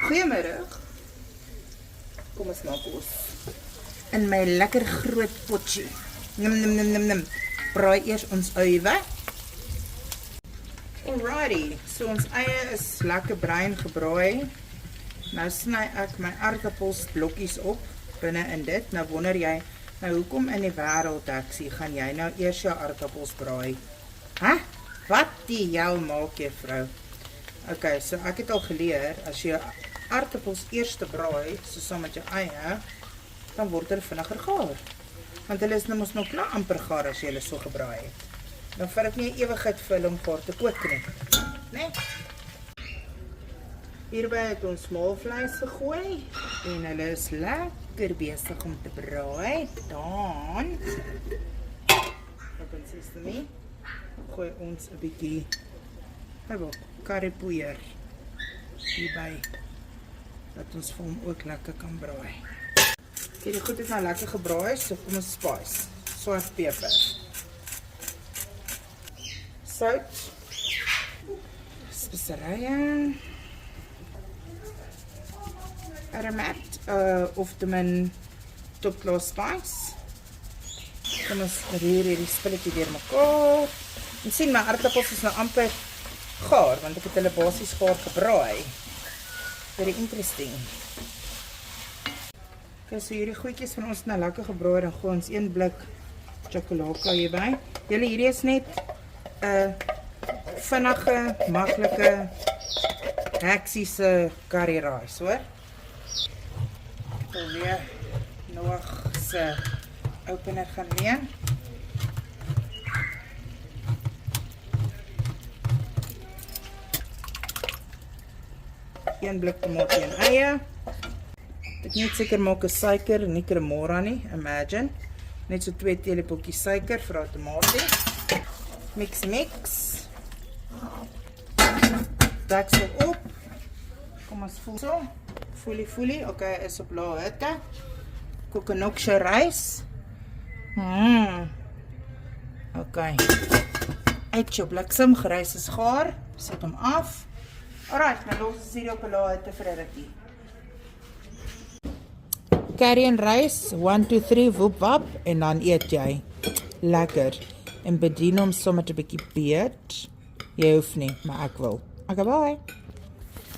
Goeiemiddag. Kom ons maak ons in my lekker groot potjie. Nim. Braai eers ons uiwe. Alrighty, so ons eie is lekker bruin gebraai. Nou sny ek my aardappels blokkies op binne in dit. Nou wonder jy, nou hoekom in die wêreld Taxi gaan jy nou eers jou aardappels braai? Hæ? Wat die jou maak jy vrou? Okay, so ek het al geleer, as jy aardappels eers te braai, so saam met jou eie, dan word hulle vinniger gaar. Want hulle is nou mos nog klaar amper gaar as jy hulle so gebraai het. Dan vat ek nie 'n ewigheid vir hulle om gaar te kook nie. Nee? Hierby het ons smaalvleis gegooi en hulle is lekker besig om te braai. Dan op ons sesame gooi ons 'n bietjie currypoeier hierby, dat ons vir hom ook lekker kan braai. Okay, die goed is nou lekker gebraai, so kom ons spice. Swart peper, sout, speserye, aromat, of te min topklas spice. Kom ons roer hierdie spulletjie deur mekaar. En sien, my aardappels is nou amper gaar, want ek het hulle basies gaar gebraai. Very interesting. Okay, so hierdie goedjies van ons nou lekker gebraai, dan gooi ons 1 blik chocolade hierby. Hierdie is net 'n vinnige, maklike, heksiese curry rice, hoor. Ek wil weer nog se opener gaan neem. Een blik tomatie en eie. Ek net seker maak 'n suiker, nie cremora nie, imagine. Net so 2 teelepeltjies suiker vir daai tomatie. Mix. Deksel op. Kom ons voel so. Voelie. Okay, is op lae hitte. Kokonoksje rys. Okay. Uit jou bliksem, gerys is gaar. Sit hom af. Alright, nou los ons hierdie op 'n lae hitte vir 'n rukkie. Curry en rys, 1, 2, 3, woep wap, en dan eet jy. Lekker. En bedien hom sommer 'n bietjie beet. Jy hoef nie, maar ek wil. Okay, bye.